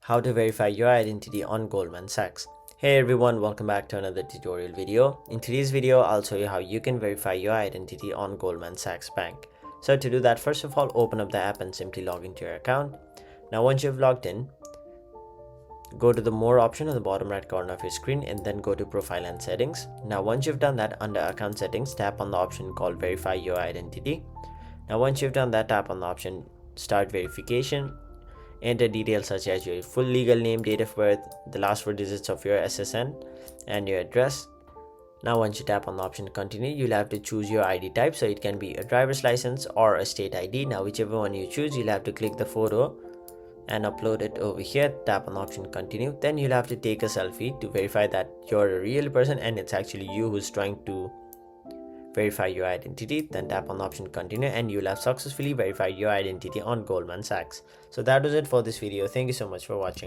How to verify your identity on Goldman Sachs. Hey everyone, welcome back to another tutorial video. In today's video, I'll show you how you can verify your identity on Goldman Sachs Bank. So to do that, first of all, open up the app and simply log into your account. Now once you've logged in, go to the more option on the bottom right corner of your screen and then go to profile and settings. Now once you've done that, under account settings, tap on the option called verify your identity. Now once you've done that, tap on the option start verification. Enter details such as your full legal name, date of birth, the last 4 digits of your SSN, and your address. Now once you tap on the option continue, you'll have to choose your ID type, so it can be a driver's license or a state ID. Now whichever one you choose, you'll have to click the photo and upload it over here. Tap on the option continue. Then you'll have to take a selfie to verify that you're a real person and it's actually you who's trying to verify your identity. Then tap on the option continue and you'll have successfully verified your identity on Goldman Sachs. So that was it for this video. Thank you so much for watching.